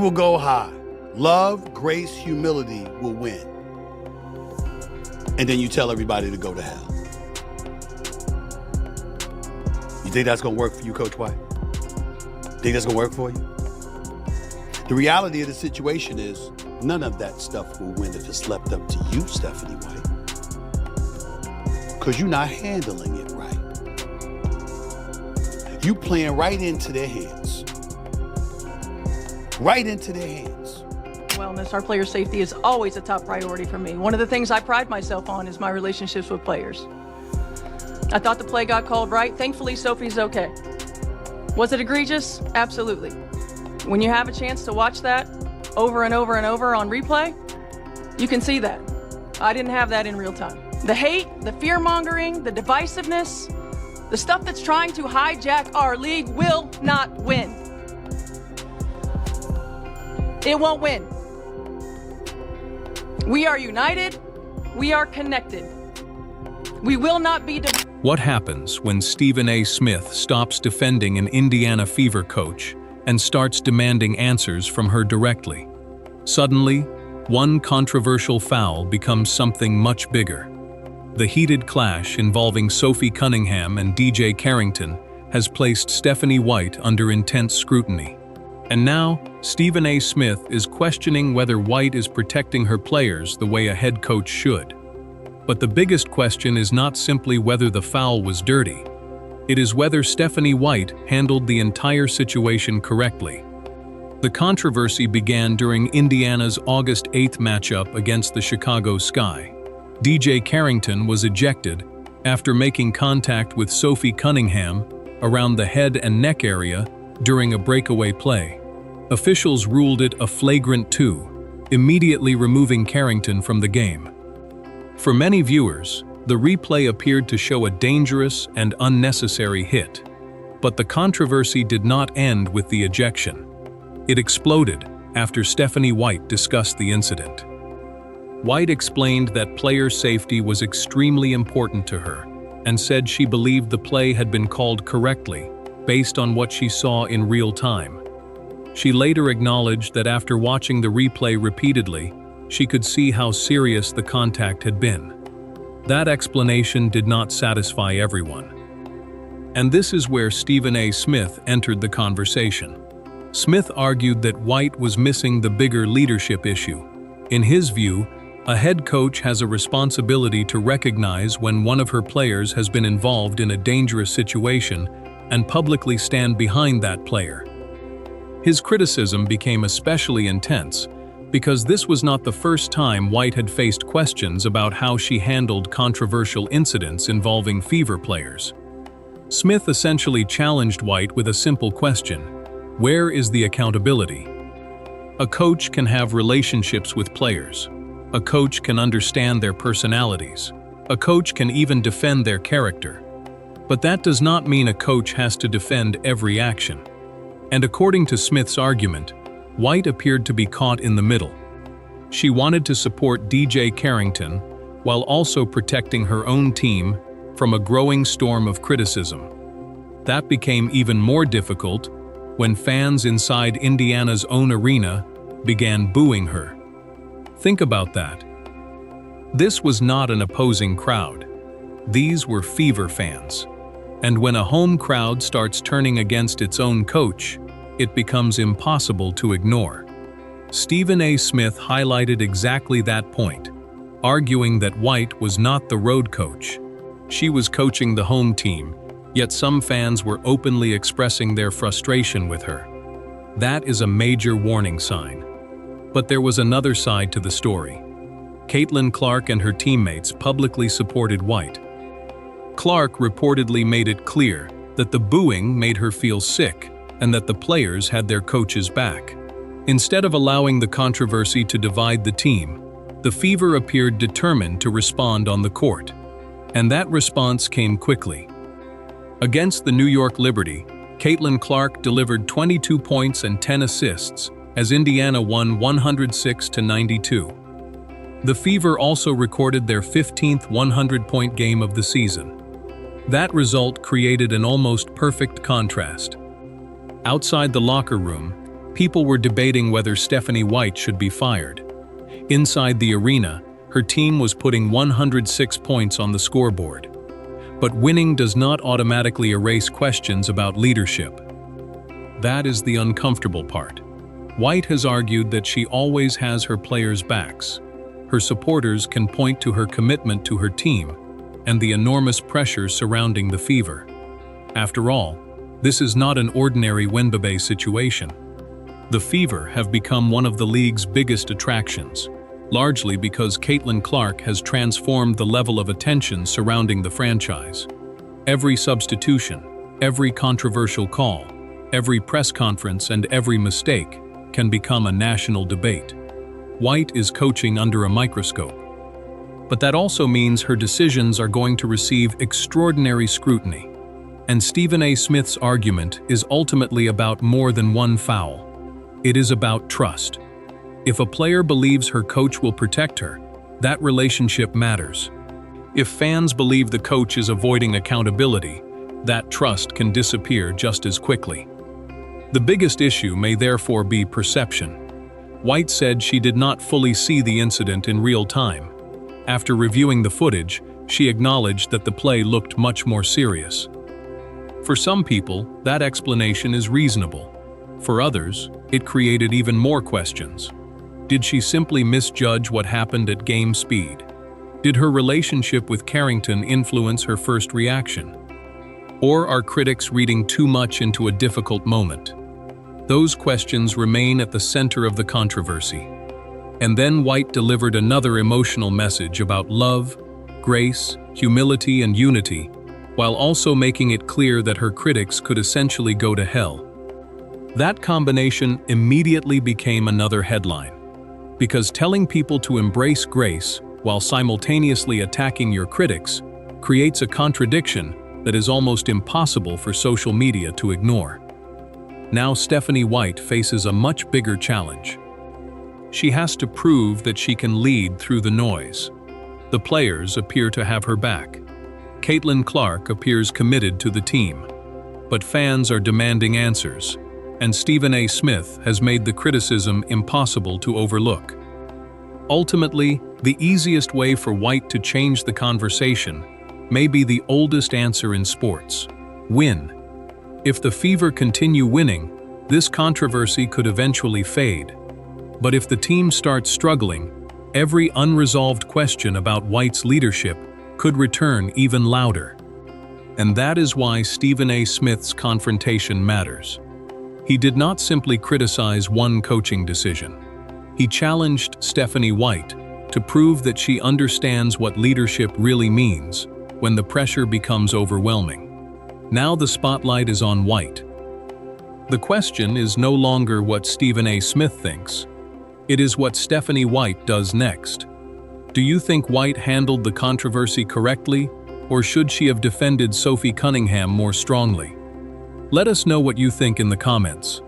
will go high. Love, grace, humility will win. And then you tell everybody to go to hell. You think that's going to work for you, Coach White? Think that's going to work for you? The reality of the situation is none of that stuff will win if it's left up to you, Stephanie White. Because you're not handling it right. You playing right into their hands. Right into their hands. Wellness, our player safety is always a top priority for me. One of the things I pride myself on is my relationships with players. I thought the play got called right. Thankfully, Sophie's okay. Was it egregious? Absolutely. When you have a chance to watch that over and over and over on replay, you can see that. I didn't have that in real time. The hate, the fear-mongering, the divisiveness, the stuff that's trying to hijack our league will not win. It won't win. We are united. We are connected. We will not be What happens when Stephen A. Smith stops defending an Indiana Fever coach and starts demanding answers from her directly? Suddenly, one controversial foul becomes something much bigger. The heated clash involving Sophie Cunningham and DJ Carrington has placed Stephanie White under intense scrutiny. And now, Stephen A. Smith is questioning whether White is protecting her players the way a head coach should. But the biggest question is not simply whether the foul was dirty. It is whether Stephanie White handled the entire situation correctly. The controversy began during Indiana's August 8th matchup against the Chicago Sky. DJ Carrington was ejected after making contact with Sophie Cunningham around the head and neck area during a breakaway play. Officials ruled it a flagrant 2, immediately removing Carrington from the game. For many viewers, the replay appeared to show a dangerous and unnecessary hit. But the controversy did not end with the ejection. It exploded after Stephanie White discussed the incident. White explained that player safety was extremely important to her and said she believed the play had been called correctly based on what she saw in real time. She later acknowledged that after watching the replay repeatedly, she could see how serious the contact had been. That explanation did not satisfy everyone. And this is where Stephen A. Smith entered the conversation. Smith argued that White was missing the bigger leadership issue. In his view, a head coach has a responsibility to recognize when one of her players has been involved in a dangerous situation and publicly stand behind that player. His criticism became especially intense because this was not the first time White had faced questions about how she handled controversial incidents involving Fever players. Smith essentially challenged White with a simple question: where is the accountability? A coach can have relationships with players. A coach can understand their personalities. A coach can even defend their character. But that does not mean a coach has to defend every action. And according to Smith's argument, White appeared to be caught in the middle. She wanted to support DJ Carrington while also protecting her own team from a growing storm of criticism. That became even more difficult when fans inside Indiana's own arena began booing her. Think about that. This was not an opposing crowd. These were Fever fans. And when a home crowd starts turning against its own coach, it becomes impossible to ignore. Stephen A. Smith highlighted exactly that point, arguing that White was not the road coach. She was coaching the home team, yet some fans were openly expressing their frustration with her. That is a major warning sign. But there was another side to the story. Caitlin Clark and her teammates publicly supported White. Clark reportedly made it clear that the booing made her feel sick and that the players had their coach's back. Instead of allowing the controversy to divide the team, the Fever appeared determined to respond on the court. And that response came quickly. Against the New York Liberty, Caitlin Clark delivered 22 points and 10 assists as Indiana won 106-92. The Fever also recorded their 15th 100-point game of the season. That result created an almost perfect contrast. Outside the locker room, People were debating whether Stephanie White should be fired. Inside the arena, her team was putting 106 points on the scoreboard. But winning does not automatically erase questions about leadership. That is the uncomfortable part. White has argued that she always has her players' backs. Her supporters can point to her commitment to her team and the enormous pressure surrounding the Fever. After all, this is not an ordinary WNBA situation. The Fever have become one of the league's biggest attractions, largely because Caitlin Clark has transformed the level of attention surrounding the franchise. Every substitution, every controversial call, every press conference, and every mistake can become a national debate. White is coaching under a microscope. But that also means her decisions are going to receive extraordinary scrutiny. And Stephen A. Smith's argument is ultimately about more than one foul. It is about trust. If a player believes her coach will protect her, that relationship matters. If fans believe the coach is avoiding accountability, that trust can disappear just as quickly. The biggest issue may therefore be perception. White said she did not fully see the incident in real time. After reviewing the footage, she acknowledged that the play looked much more serious. For some people, that explanation is reasonable. For others, it created even more questions. Did she simply misjudge what happened at game speed? Did her relationship with Carrington influence her first reaction? Or are critics reading too much into a difficult moment? Those questions remain at the center of the controversy. And then White delivered another emotional message about love, grace, humility, and unity, while also making it clear that her critics could essentially go to hell. That combination immediately became another headline, because telling people to embrace grace while simultaneously attacking your critics creates a contradiction that is almost impossible for social media to ignore. Now Stephanie White faces a much bigger challenge. She has to prove that she can lead through the noise. The players appear to have her back. Caitlin Clark appears committed to the team. But fans are demanding answers, and Stephen A. Smith has made the criticism impossible to overlook. Ultimately, the easiest way for White to change the conversation may be the oldest answer in sports: win. If the Fever continue winning, this controversy could eventually fade. But if the team starts struggling, every unresolved question about White's leadership could return even louder. And that is why Stephen A. Smith's confrontation matters. He did not simply criticize one coaching decision. He challenged Stephanie White to prove that she understands what leadership really means when the pressure becomes overwhelming. Now the spotlight is on White. The question is no longer what Stephen A. Smith thinks. It is what Stephanie White does next. Do you think White handled the controversy correctly, or should she have defended Sophie Cunningham more strongly? Let us know what you think in the comments.